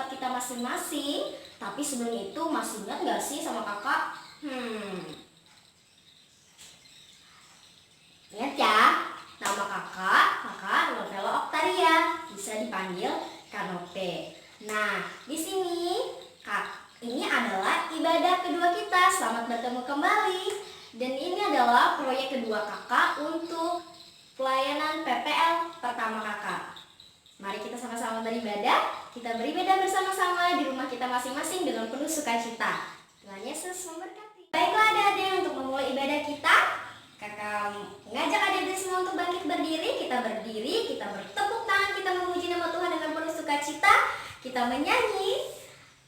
tempat kita masing-masing. Tapi sebelum itu masih ingat gak sih sama kakak? Ingat ya, nama kakak Novela Octaria, bisa dipanggil Kanope. Nah, di sini ini adalah ibadah kedua kita. Selamat bertemu kembali. Dan ini adalah proyek kedua kakak untuk pelayanan PPL pertama kakak. Mari kita sama-sama beribadah. Kita beribadah bersama-sama di rumah kita masing-masing dengan penuh sukacita. Tuhan Yesus memberkati. Baiklah adik-adik, untuk memulai ibadah kita, kakak mengajak adik-adik semua untuk bangkit berdiri. Kita berdiri, kita bertepuk tangan, kita memuji nama Tuhan dengan penuh sukacita. Kita menyanyi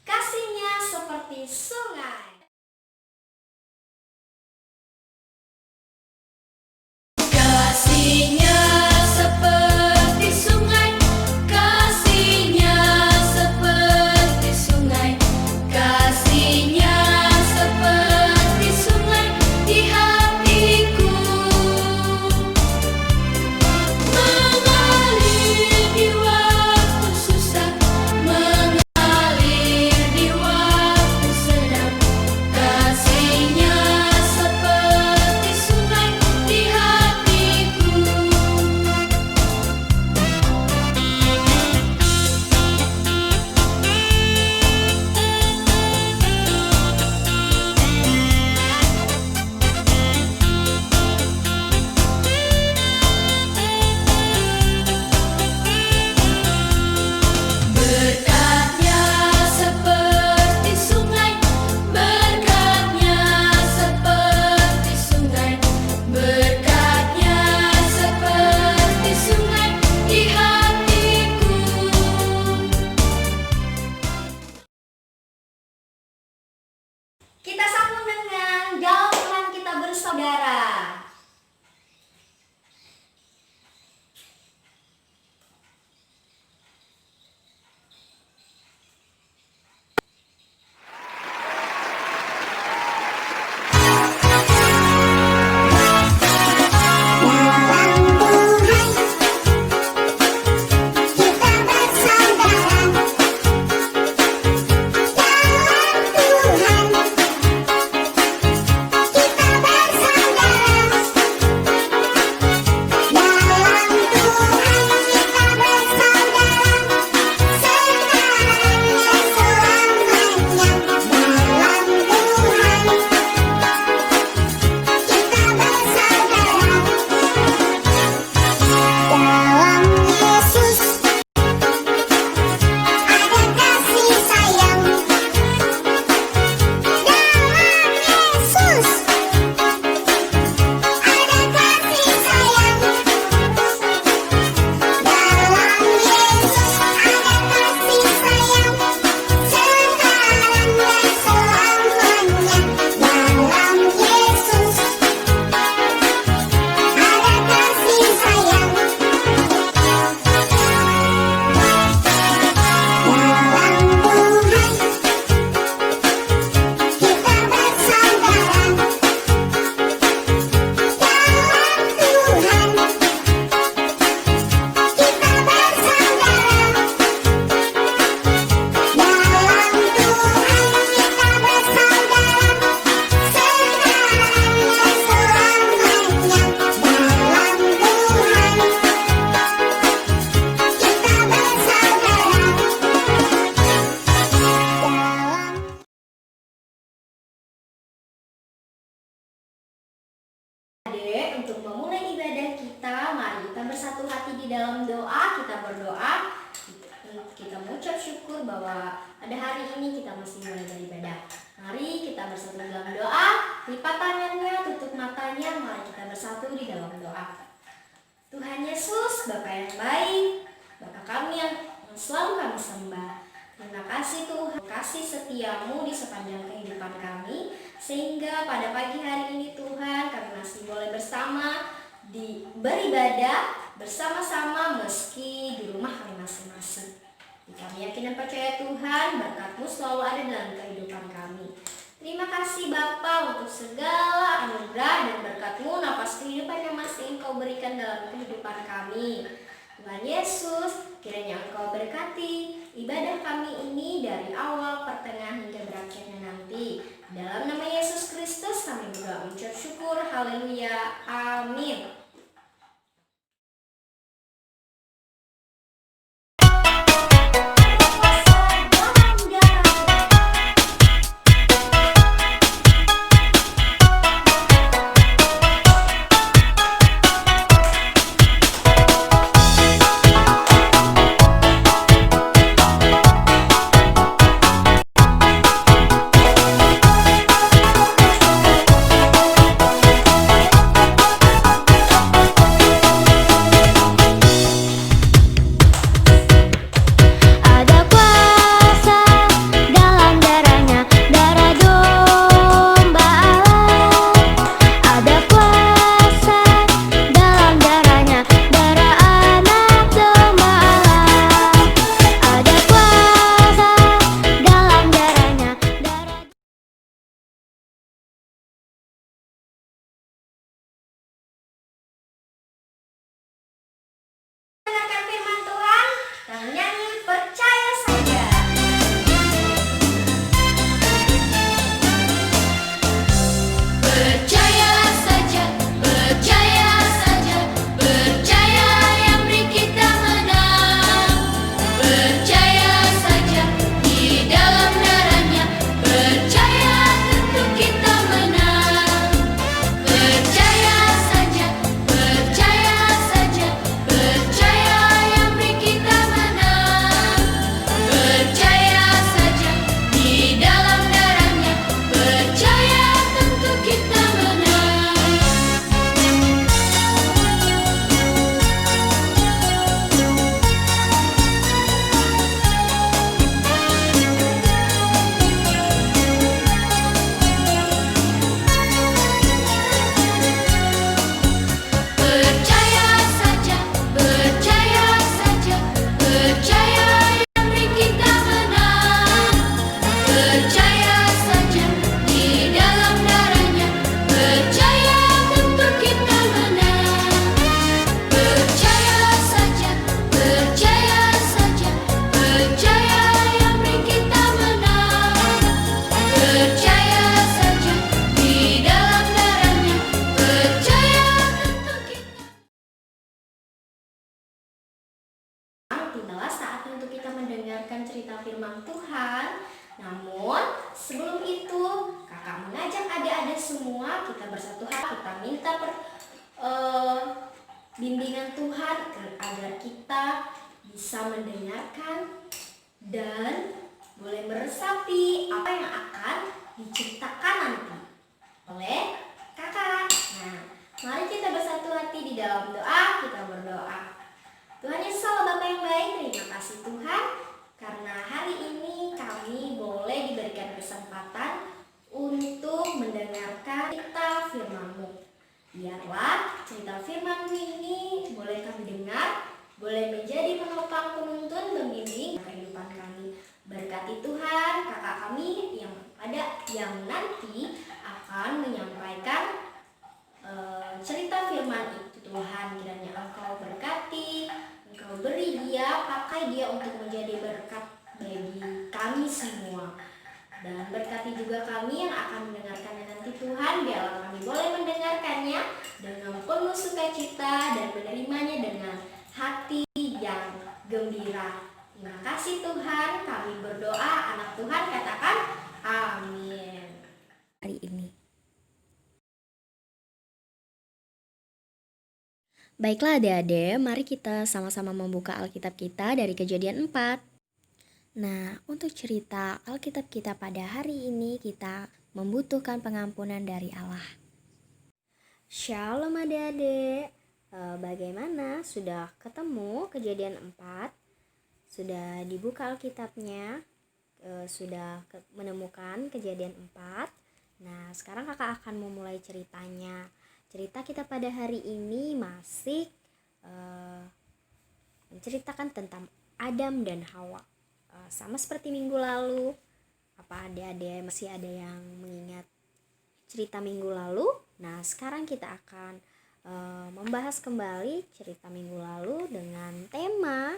kasih-Nya seperti sungai. Kasih-Nya seperti sungai, kasih-Nya seperti sungai, kasih-Nya seperti sungai di hatiku, mengalir di waktu susah, mengalir di waktu sedang, kasih-Nya seperti sungai di hatiku. Berkat-Nya seperti sungai, berkat-Nya seperti sungai, berkat-Nya seperti sungai di hatiku. Kita sambung dengan dalam Tuhan kita bersaudara. Adik, untuk memulai ibadah kita, mari kita bersatu hati di dalam doa. Kita berdoa, kita mengucap syukur bahwa pada hari ini kita masih mulai beribadah. Mari kita bersatu dalam doa. Lipat tangannya, tutup matanya, mari kita bersatu di dalam doa. Tuhan Yesus, Bapa yang baik, Bapa kami yang selalu kami sembah. Terima kasih Tuhan, kasih setiamu di sepanjang kehidupan kami, sehingga pada pagi hari ini Tuhan kami masih boleh bersama beribadah bersama-sama meski di rumah kami masing-masing. Kami yakin dan percaya Tuhan, berkat-Mu selalu ada dalam kehidupan kami. Terima kasih Bapa untuk segala anugerah dan berkat-Mu, napas kehidupan yang masih Engkau berikan dalam kehidupan kami. Tuhan Yesus, kiranya Engkau berkati ibadah kami ini dari awal, pertengahan hingga berakhirnya nanti. Dalam nama Yesus Kristus kami berdoa mengucap syukur. Haleluya. Amin. Ada kuasa dalam darahnya, darah domba Allah. Ada kuasa dalam darahnya, darah anak domba Allah. Ada kuasa dalam darahnya, darah. Mendengarkan firman Tuhan dan nyanyi percaya saja. Percaya saja, percaya saja, percaya yang beri kita menang. Percaya saja di dalam darahnya, percaya tentu kita menang. Percaya saja, percaya saja, percaya yang beri kita menang. Percaya saja di dalam darahnya, percaya tentu kita menang. Percaya saja, percaya saja, percaya yang beri kita menang. Percaya saja di dalam darahnya, percaya tentu kita menang. Percaya saja, percaya saja, percaya yang beri kita menang. Percaya saja di dalam darahnya, percaya tentu kita. Tibalah saatnya untuk kita mendengarkan cerita firman Tuhan. Namun sebelum itu kakak mengajak adik-adik semua kita bersatu hati, kita minta bimbingan Tuhan agar kita bisa mendengarkan dan boleh meresapi apa yang akan diceritakan nanti oleh kakak. Nah, mari kita bersatu hati di dalam doa. Kita berdoa. Tuhan Yesus Allah Bapa yang baik, terima kasih Tuhan karena hari ini kami boleh diberikan kesempatan untuk mendengarkan cerita firman-Mu. Biarlah cerita firman-Mu ini boleh kami dengar, boleh menjadi penopang, penuntun, pembimbing kehidupan kami. Berkati Tuhan kakak kami yang nanti akan menyampaikan cerita firman itu. Tuhan, kiranya Engkau berkati, Engkau beri dia, pakai dia untuk menjadi berkat bagi kami semua. Dan berkati juga kami yang akan mendengarkannya nanti Tuhan. Biarlah kami boleh mendengarkannya dengan penuh sukacita dan menerimanya dengan hati yang gembira. Terima kasih Tuhan, kami berdoa, anak Tuhan katakan amin. Hari ini. Baiklah adik-adik, mari kita sama-sama membuka Alkitab kita dari Kejadian 4. Nah, untuk cerita Alkitab kita pada hari ini kita membutuhkan pengampunan dari Allah. Shalom adik-adik, bagaimana? Sudah ketemu Kejadian 4? Sudah dibuka Alkitabnya? Sudah menemukan Kejadian 4? Nah, sekarang kakak akan memulai ceritanya. Cerita kita pada hari ini masih menceritakan tentang Adam dan Hawa. Sama seperti minggu lalu. Apa adik-adik masih ada yang mengingat cerita minggu lalu? Nah, sekarang kita akan membahas kembali cerita minggu lalu dengan tema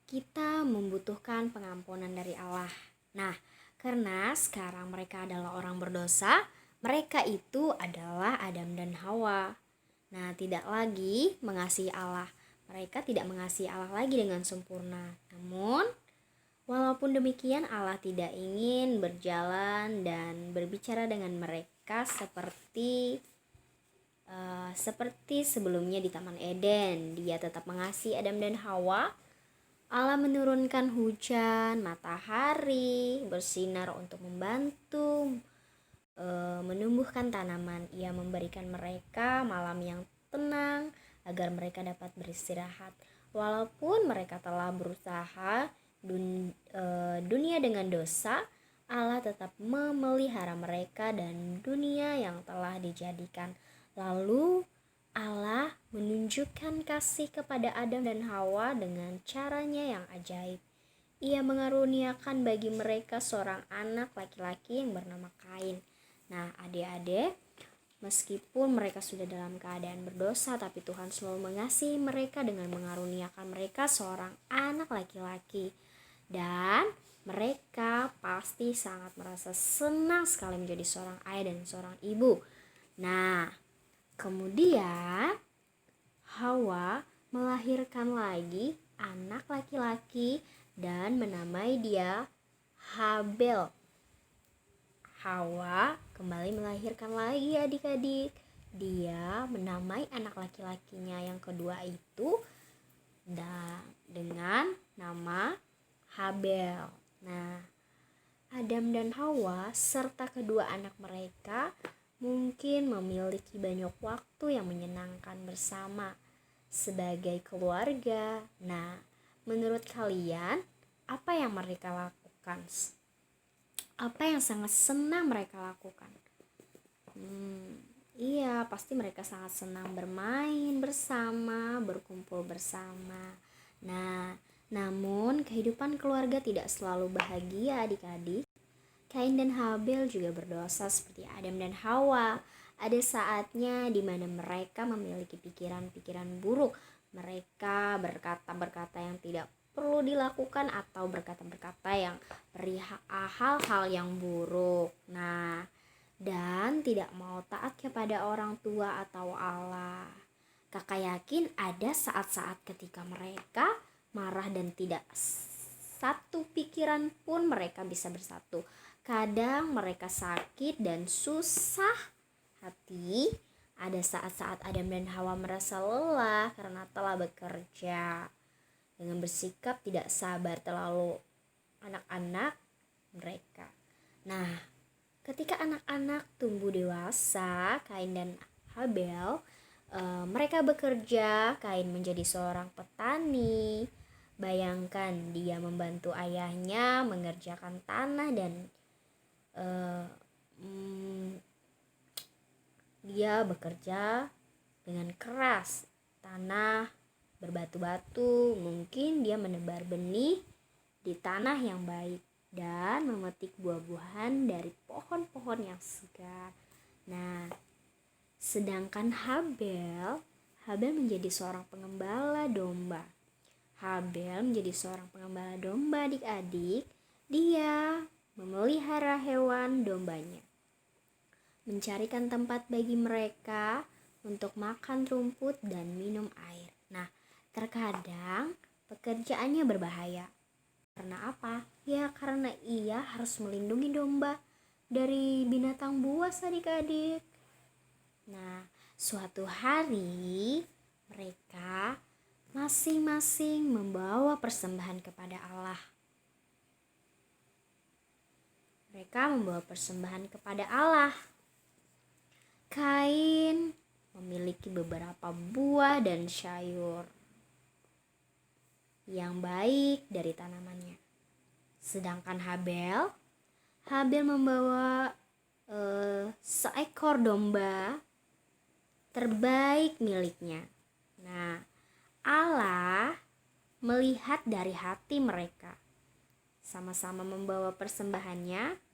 kita membutuhkan pengampunan dari Allah. Nah, karena sekarang mereka adalah orang berdosa, mereka itu adalah Adam dan Hawa. Nah, tidak lagi mengasihi Allah. Mereka tidak mengasihi Allah lagi dengan sempurna. Namun, walaupun demikian Allah tidak ingin berjalan dan berbicara dengan mereka seperti sebelumnya di Taman Eden. Dia tetap mengasihi Adam dan Hawa. Allah menurunkan hujan, matahari bersinar untuk membantu menumbuhkan tanaman. Ia memberikan mereka malam yang tenang agar mereka dapat beristirahat. Walaupun mereka telah berusaha dunia dengan dosa, Allah tetap memelihara mereka dan dunia yang telah dijadikan. Lalu Allah menunjukkan kasih kepada Adam dan Hawa dengan caranya yang ajaib. Ia mengaruniakan bagi mereka seorang anak laki-laki yang bernama Kain. Nah, adik-adik, meskipun mereka sudah dalam keadaan berdosa, tapi Tuhan selalu mengasihi mereka dengan mengaruniakan mereka seorang anak laki-laki. Dan mereka pasti sangat merasa senang sekali menjadi seorang ayah dan seorang ibu. Nah, kemudian Hawa melahirkan lagi anak laki-laki dan menamai dia Habel. Hawa kembali melahirkan lagi adik-adik. Dia menamai anak laki-lakinya yang kedua itu dengan nama Habel. Nah, Adam dan Hawa serta kedua anak mereka mungkin memiliki banyak waktu yang menyenangkan bersama sebagai keluarga. Nah, menurut kalian, apa yang mereka lakukan? Apa yang sangat senang mereka lakukan? Iya, pasti mereka sangat senang bermain bersama, berkumpul bersama. Nah, namun kehidupan keluarga tidak selalu bahagia adik-adik. Kain dan Habel juga berdosa seperti Adam dan Hawa. Ada saatnya di mana mereka memiliki pikiran-pikiran buruk. Mereka berkata-berkata yang tidak perlu dilakukan atau berkata-berkata yang perihal hal-hal yang buruk. Nah, dan tidak mau taat kepada orang tua atau Allah. Kakak yakin ada saat-saat ketika mereka marah dan tidak satu pikiran pun mereka bisa bersatu. Kadang mereka sakit dan susah hati. Ada saat-saat Adam dan Hawa merasa lelah karena telah bekerja dengan bersikap tidak sabar terlalu anak-anak mereka. Nah, ketika anak-anak tumbuh dewasa, Kain dan Habel, mereka bekerja. Kain menjadi seorang petani. Bayangkan dia membantu ayahnya mengerjakan tanah dan dia bekerja dengan keras. Tanah berbatu-batu, mungkin dia menebar benih di tanah yang baik dan memetik buah-buahan dari pohon-pohon yang segar. Nah, sedangkan Habel menjadi seorang pengembala domba. Habel menjadi seorang pengembala domba adik-adik. Dia memelihara hewan dombanya, mencarikan tempat bagi mereka untuk makan rumput dan minum air. Nah, terkadang pekerjaannya berbahaya. Karena apa? Ya, karena ia harus melindungi domba dari binatang buas adik-adik. Nah, suatu hari mereka masing-masing membawa persembahan kepada Allah. Mereka membawa persembahan kepada Allah. Kain memiliki beberapa buah dan sayur yang baik dari tanamannya. Sedangkan Habel membawa seekor domba terbaik miliknya. Nah, Allah melihat dari hati mereka. Sama-sama membawa persembahannya.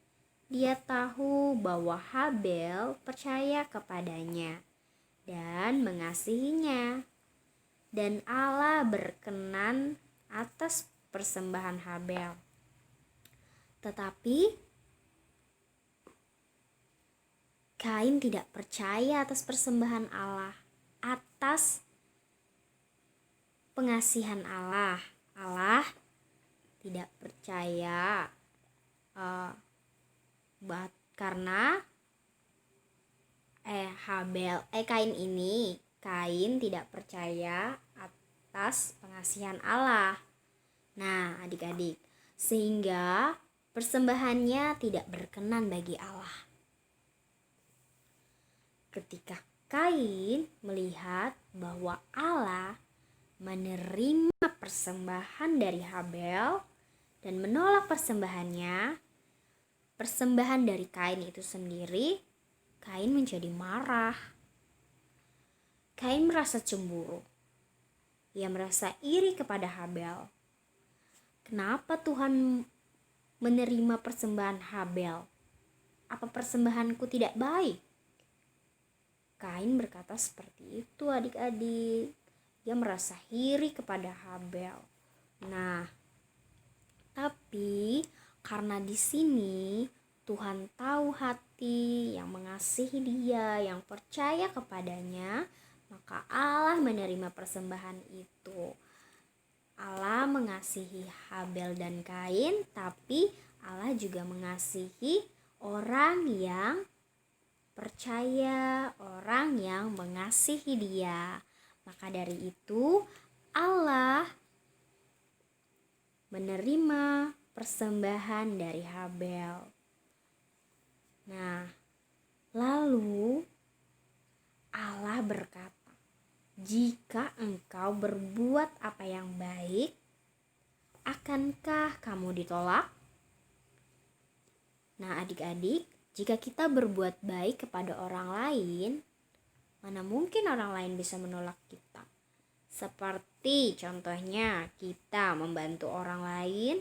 Dia tahu bahwa Habel percaya kepadanya dan mengasihinya. Dan Allah berkenan atas persembahan Habel. Tetapi Kain tidak percaya atas persembahan Allah, atas pengasihan Allah. Allah tidak percaya karena Kain tidak percaya atas pengasihan Allah. Nah, adik-adik, sehingga persembahannya tidak berkenan bagi Allah. Ketika Kain melihat bahwa Allah menerima persembahan dari Habel dan menolak persembahan dari Kain itu sendiri, Kain menjadi marah. Kain merasa cemburu. Ia merasa iri kepada Habel. Kenapa Tuhan menerima persembahan Habel? Apa persembahanku tidak baik? Kain berkata seperti itu, adik-adik. Dia merasa iri kepada Habel. Nah, tapi karena di sini Tuhan tahu hati yang mengasihi dia, yang percaya kepadanya, maka Allah menerima persembahan itu. Allah mengasihi Habel dan Kain, tapi Allah juga mengasihi orang yang percaya, orang yang mengasihi dia. Maka dari itu Allah menerima persembahan dari Habel. Nah, lalu Allah berkata, "Jika engkau berbuat apa yang baik, akankah kamu ditolak?" Nah, adik-adik, jika kita berbuat baik kepada orang lain, mana mungkin orang lain bisa menolak kita? Seperti contohnya kita membantu orang lain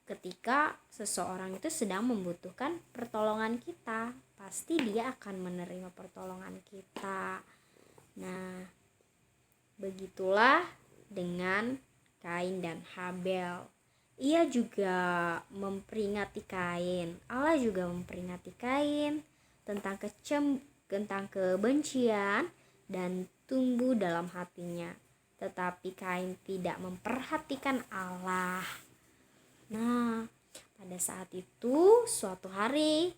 ketika seseorang itu sedang membutuhkan pertolongan kita, pasti dia akan menerima pertolongan kita. Nah, begitulah dengan Kain dan Habel. Ia juga memperingati Kain. Allah juga memperingati Kain tentang kebencian dan tumbuh dalam hatinya. Tetapi Kain tidak memperhatikan Allah. Nah, pada saat itu suatu hari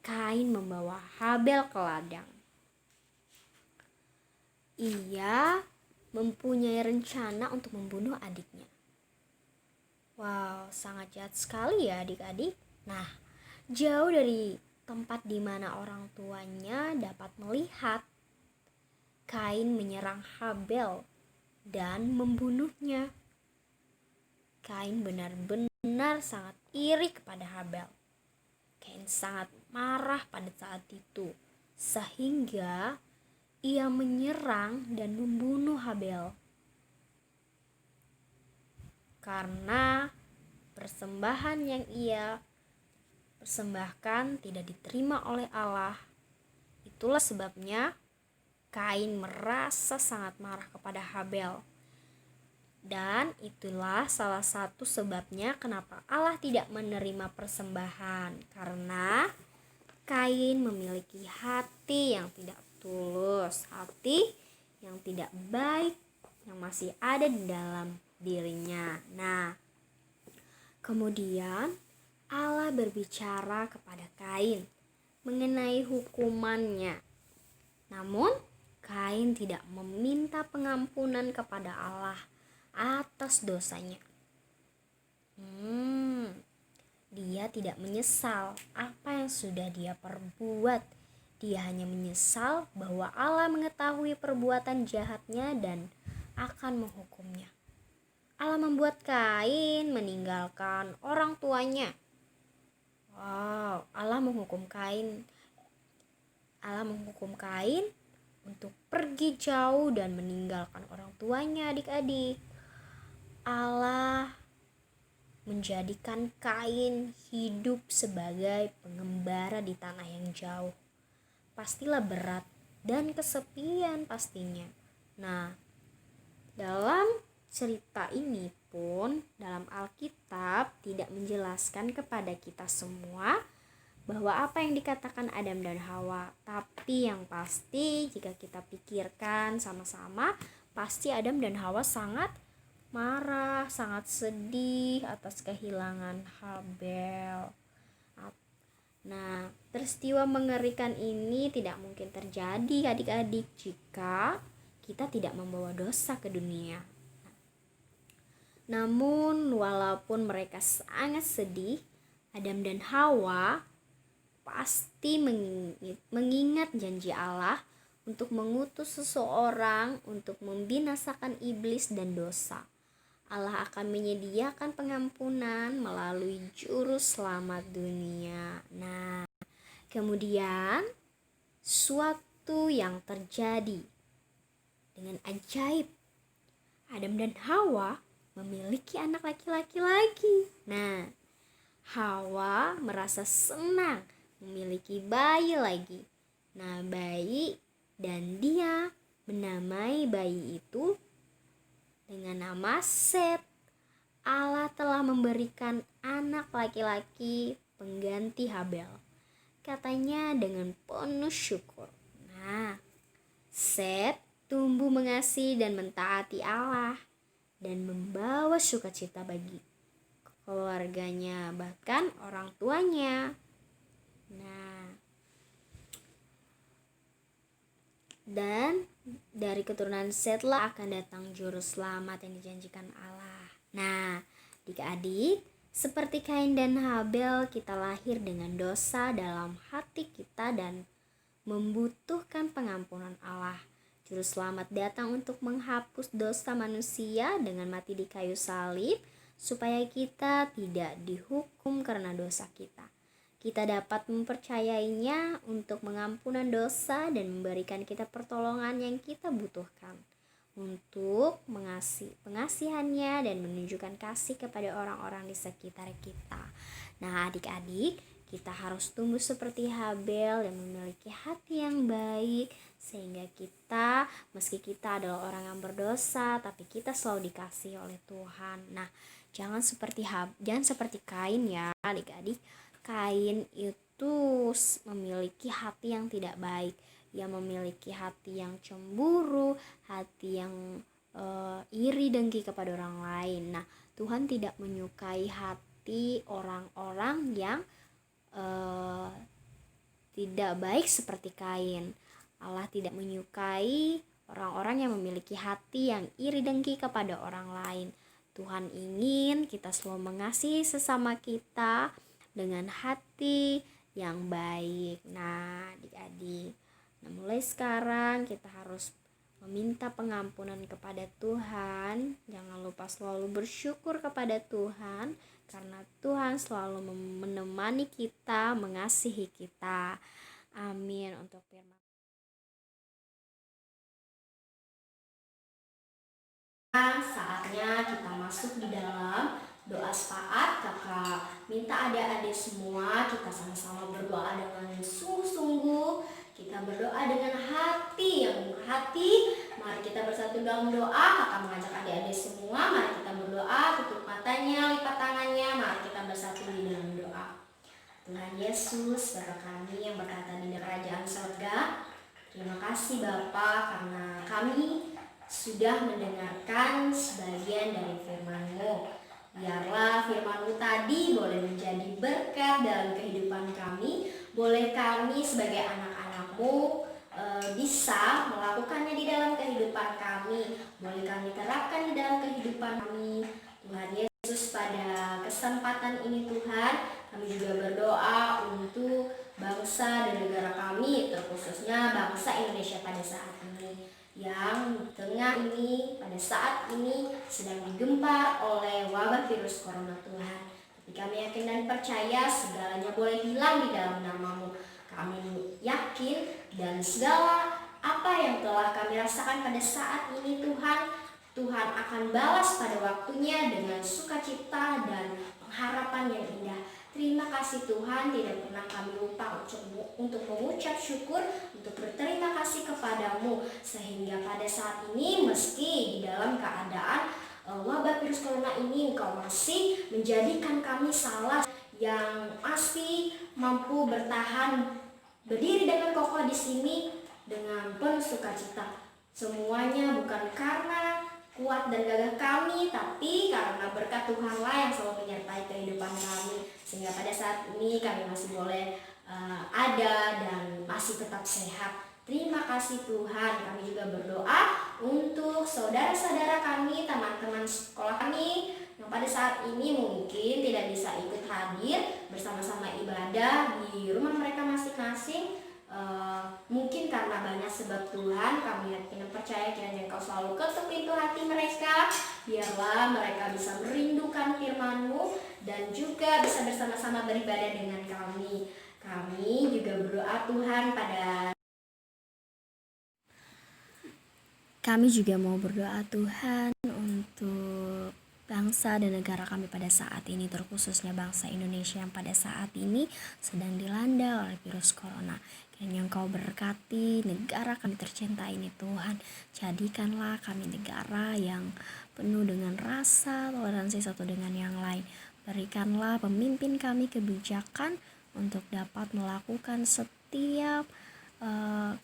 Kain membawa Habel ke ladang. Ia mempunyai rencana untuk membunuh adiknya. Wow, sangat jahat sekali ya adik-adik. Nah, jauh dari tempat di mana orang tuanya dapat melihat, Kain menyerang Habel dan membunuhnya. Kain benar-benar sangat iri kepada Habel. Kain sangat marah pada saat itu, sehingga ia menyerang dan membunuh Habel. Karena persembahan yang ia persembahkan tidak diterima oleh Allah. Itulah sebabnya Kain merasa sangat marah kepada Habel. Dan itulah salah satu sebabnya kenapa Allah tidak menerima persembahan. Karena Kain memiliki hati yang tidak tulus, hati yang tidak baik yang masih ada di dalam dirinya. Nah, kemudian Allah berbicara kepada Kain mengenai hukumannya. Namun Kain tidak meminta pengampunan kepada Allah atas dosanya. Dia tidak menyesal apa yang sudah dia perbuat. Dia hanya menyesal bahwa Allah mengetahui perbuatan jahatnya dan akan menghukumnya. Allah membuat Kain meninggalkan orang tuanya. Wow, Allah menghukum Kain untuk pergi jauh dan meninggalkan orang tuanya, adik-adik. Allah menjadikan Kain hidup sebagai pengembara di tanah yang jauh. Pastilah berat dan kesepian pastinya. Nah, dalam cerita ini pun dalam Alkitab tidak menjelaskan kepada kita semua bahwa apa yang dikatakan Adam dan Hawa. Tapi yang pasti jika kita pikirkan sama-sama, pasti Adam dan Hawa sangat marah, sangat sedih atas kehilangan Habel. Nah, peristiwa mengerikan ini tidak mungkin terjadi adik-adik jika kita tidak membawa dosa ke dunia. Namun walaupun mereka sangat sedih, Adam dan Hawa pasti mengingat janji Allah untuk mengutus seseorang untuk membinasakan iblis dan dosa. Allah akan menyediakan pengampunan melalui juru selamat dunia. Nah, kemudian suatu yang terjadi dengan ajaib. Adam dan Hawa memiliki anak laki-laki lagi. Nah, Hawa merasa senang memiliki bayi lagi. Nah, bayi dan dia menamai bayi itu dengan nama Set. Allah telah memberikan anak laki-laki pengganti Habel. Katanya dengan penuh syukur. Nah, Set tumbuh mengasihi dan mentaati Allah dan membawa sukacita bagi keluarganya, bahkan orang tuanya. Nah, dan dari keturunan Setlah akan datang juru selamat yang dijanjikan Allah. Nah, adik-adik, seperti Kain dan Habel, kita lahir dengan dosa dalam hati kita dan membutuhkan pengampunan Allah. Juru selamat datang untuk menghapus dosa manusia dengan mati di kayu salib, supaya kita tidak dihukum karena dosa kita. Kita dapat mempercayainya untuk mengampunan dosa dan memberikan kita pertolongan yang kita butuhkan untuk pengasihannya dan menunjukkan kasih kepada orang-orang di sekitar kita. Nah, adik-adik, kita harus tumbuh seperti Habel dan memiliki hati yang baik, sehingga kita, meski kita adalah orang yang berdosa, tapi kita selalu dikasihi oleh Tuhan. Nah, jangan seperti Kain ya, adik-adik. Kain itu memiliki hati yang tidak baik. Ia memiliki hati yang cemburu, hati yang iri dengki kepada orang lain. Nah, Tuhan tidak menyukai hati orang-orang yang tidak baik seperti Kain. Allah tidak menyukai orang-orang yang memiliki hati yang iri dengki kepada orang lain. Tuhan ingin kita selalu mengasihi sesama kita dengan hati yang baik. Nah, adik-adik, mulai sekarang kita harus meminta pengampunan kepada Tuhan. Jangan lupa selalu bersyukur kepada Tuhan, karena Tuhan selalu menemani kita, mengasihi kita. Amin. Untuk firman saatnya kita masuk di dalam doa syafaat. Kakak minta adik-adik semua kita sama-sama berdoa dengan sungguh-sungguh. Kita berdoa dengan hati yang murah hati. Mari kita bersatu dalam doa. Kakak mengajak adik-adik semua, mari kita berdoa. Tutup matanya, lipat tangannya. Mari kita bersatu di dalam doa. Tuhan Yesus, Bapa kami yang berkata di kerajaan surga, terima kasih Bapa karena kami sudah mendengarkan sebagian dari firman-Mu. Biarlah firman-Mu tadi boleh menjadi berkat dalam kehidupan kami. Boleh kami sebagai anak-anak-Mu bisa melakukannya di dalam kehidupan kami. Boleh kami terapkan di dalam kehidupan kami. Tuhan Yesus, pada kesempatan ini Tuhan, kami juga berdoa untuk bangsa dan negara kami, terkhususnya bangsa Indonesia pada saat ini, yang tengah ini pada saat ini sedang digempar oleh wabah virus corona Tuhan. Tapi kami yakin dan percaya segalanya boleh hilang di dalam nama-Mu. Kami yakin dan segala apa yang telah kami rasakan pada saat ini Tuhan akan balas pada waktunya dengan sukacita dan pengharapan yang indah. Terima kasih Tuhan, tidak pernah kami lupa untuk mengucap syukur, untuk berterima kasih kepadamu. Sehingga pada saat ini meski di dalam keadaan wabah virus corona ini Engkau masih menjadikan kami salah yang masih mampu bertahan berdiri dengan kokoh di sini dengan penuh sukacita. Semuanya bukan karena kuat dan gagah kami, tapi karena berkat Tuhanlah yang selalu menyertai kehidupan kami, sehingga pada saat ini kami masih boleh ada dan masih tetap sehat. Terima kasih Tuhan. Kami juga berdoa untuk saudara-saudara kami, teman-teman sekolah kami yang pada saat ini mungkin tidak bisa ikut hadir bersama-sama ibadah di rumah mereka masing-masing. Mungkin karena banyak sebab Tuhan, kami yakin dan percaya kiranya Engkau selalu ketuk pintu hati mereka, biarlah mereka bisa merindukan firman-Mu dan juga bisa bersama-sama beribadah dengan kami. Kami juga berdoa Tuhan Kami juga mau berdoa Tuhan untuk bangsa dan negara kami pada saat ini, terkhususnya bangsa Indonesia yang pada saat ini sedang dilanda oleh virus corona. Kiranya Engkau berkati negara kami tercinta ini Tuhan. Jadikanlah kami negara yang penuh dengan rasa toleransi satu dengan yang lain. Berikanlah pemimpin kami kebijakan untuk dapat melakukan setiap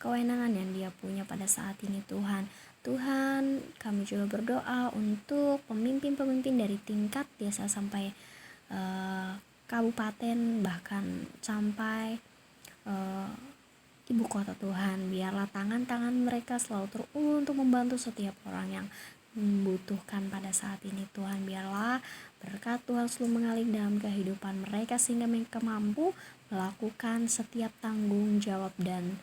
kewenangan yang dia punya pada saat ini Tuhan. Tuhan, kami juga berdoa untuk pemimpin-pemimpin dari tingkat desa sampai kabupaten, bahkan sampai ibu kota Tuhan. Biarlah tangan-tangan mereka selalu terulur untuk membantu setiap orang yang membutuhkan pada saat ini Tuhan. Biarlah berkat Tuhan selalu mengalir dalam kehidupan mereka sehingga mereka mampu melakukan setiap tanggung jawab dan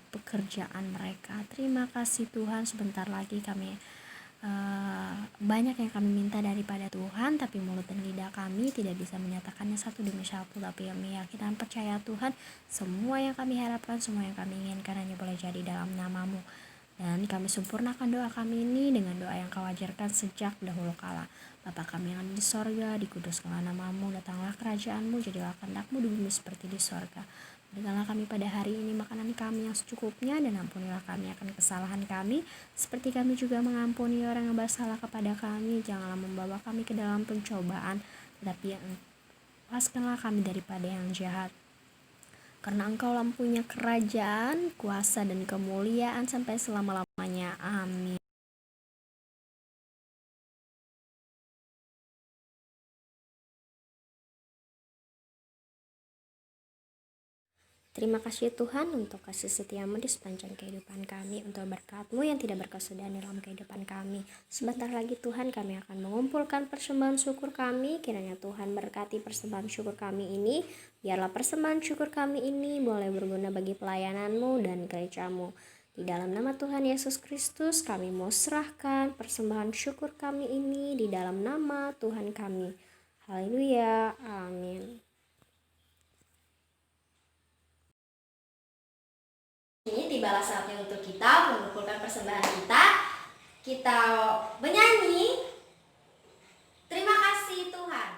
pekerjaan mereka. Terima kasih Tuhan. Sebentar lagi kami banyak yang kami minta daripada Tuhan, tapi mulut dan lidah kami tidak bisa menyatakannya satu demi satu, tapi kami yakin dan percaya Tuhan, semua yang kami harapkan, semua yang kami inginkan hanya boleh jadi dalam nama-Mu. Dan kami sempurnakan doa kami ini dengan doa yang Kau ajarkan sejak dahulu kala. Bapa kami yang ada di sorga, dikuduskanlah nama-Mu, datanglah kerajaan-Mu, jadilah kehendak-Mu di bumi seperti di sorga. Berikanlah kami pada hari ini makanan kami yang secukupnya, dan ampunilah kami akan kesalahan kami, seperti kami juga mengampuni orang yang bersalah kepada kami. Janganlah membawa kami ke dalam pencobaan, tetapi lepaskanlah kami daripada yang jahat. Karena Engkau mempunyai kerajaan, kuasa, dan kemuliaan sampai selama-lamanya. Amin. Terima kasih Tuhan untuk kasih setia-Mu di sepanjang kehidupan kami, untuk berkat-Mu yang tidak berkesudahan dalam kehidupan kami. Sebentar lagi Tuhan kami akan mengumpulkan persembahan syukur kami. Kiranya Tuhan berkati persembahan syukur kami ini. Biarlah persembahan syukur kami ini boleh berguna bagi pelayanan-Mu dan gereja-Mu. Di dalam nama Tuhan Yesus Kristus kami mau serahkan persembahan syukur kami ini di dalam nama Tuhan kami. Haleluya. Amin. Ini tibalah saatnya untuk kita mengumpulkan persembahan kita. Kita menyanyi terima kasih Tuhan.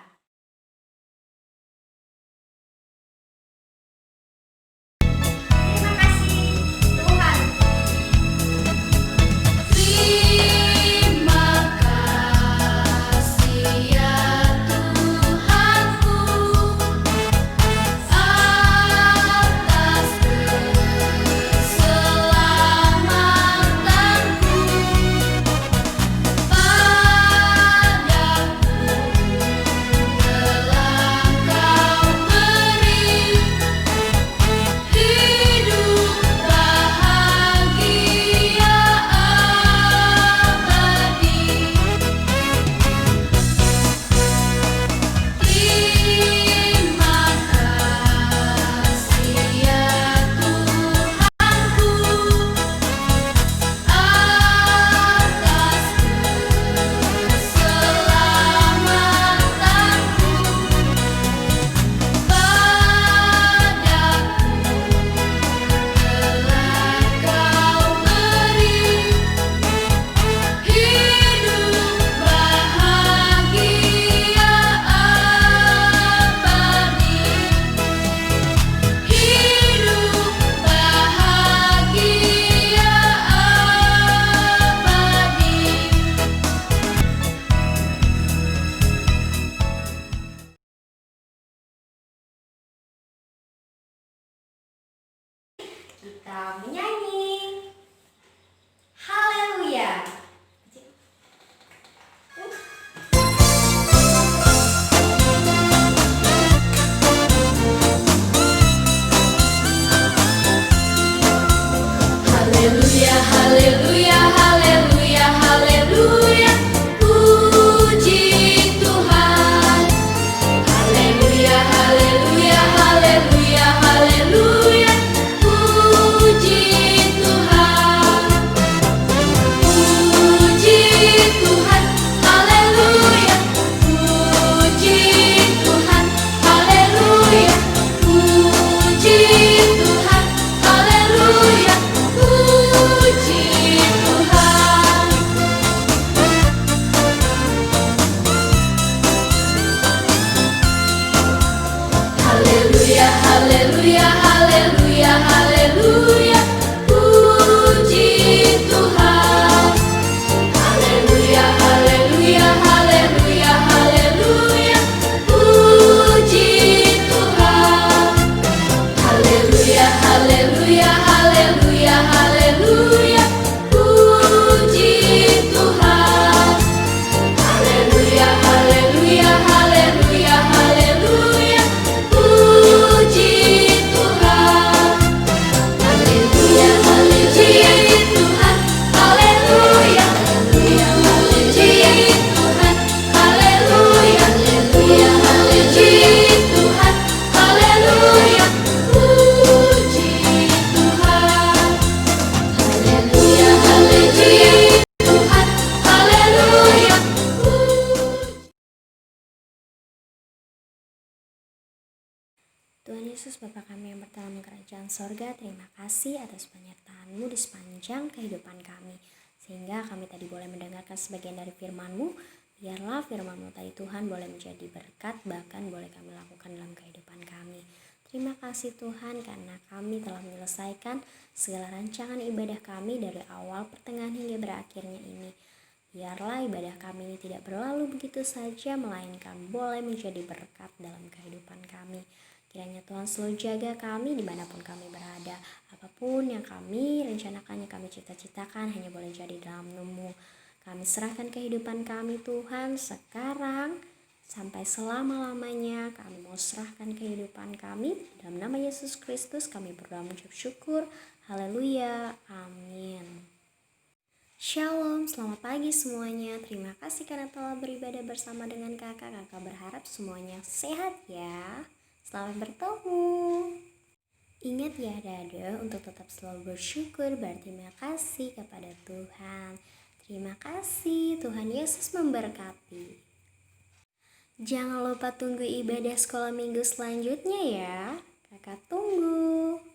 Terima kasih Tuhan. Terima kasih ya Tuhanku atas keselamatanku padaku. Kita menyanyi. Haleluya. Haleluya, haleluya, haleluya, haleluya. Puji Tuhan. Haleluya, haleluya, haleluya, haleluya. Puji Tuhan. Puji Tuhan. Haleluya. Puji Tuhan. Haleluya. Puji Tuhan. Haleluya. Puji Tuhan. Haleluya, haleluya, haleluya, haleluya. Puji Tuhan. Haleluya, haleluya, haleluya, haleluya. Puji Tuhan. Haleluya, haleluya, haleluya, haleluya. Puji Tuhan. Haleluya, haleluya, haleluya, haleluya. Puji Tuhan. Haleluya, haleluya, Tuhan. Haleluya. Haleluya, haleluya, Tuhan. Haleluya. Haleluya, haleluya, Tuhan. Haleluya. Puji Tuhan. Haleluya, haleluya, Tuhan. Haleluya. Tuhan Yesus Bapa kami yang berdalam kerajaan sorga, terima kasih atas penyertaan-Mu di sepanjang kehidupan kami. Sehingga kami tadi boleh mendengarkan sebagian dari firman-Mu. Biarlah firman-Mu tadi Tuhan boleh menjadi berkat, bahkan boleh kami lakukan dalam kehidupan kami. Terima kasih Tuhan karena kami telah menyelesaikan segala rancangan ibadah kami dari awal, pertengahan hingga berakhirnya ini. Biarlah ibadah kami ini tidak berlalu begitu saja, melainkan boleh menjadi berkat dalam kehidupan kami. Kiranya Tuhan selalu jaga kami dimanapun kami berada. Apapun yang kami rencanakan, yang kami cita-citakan, hanya boleh jadi dalam nama-Mu. Kami serahkan kehidupan kami Tuhan sekarang sampai selama-lamanya. Kami mau serahkan kehidupan kami. Dalam nama Yesus Kristus kami berdoa mengucap syukur. Haleluya. Amin. Shalom, selamat pagi semuanya. Terima kasih karena telah beribadah bersama dengan kakak. Kakak berharap semuanya sehat ya. Selamat bertemu. Ingat ya adik-adik untuk tetap selalu bersyukur, berterima kasih kepada Tuhan. Terima kasih, Tuhan Yesus memberkati. Jangan lupa tunggu ibadah sekolah minggu selanjutnya ya. Kakak tunggu.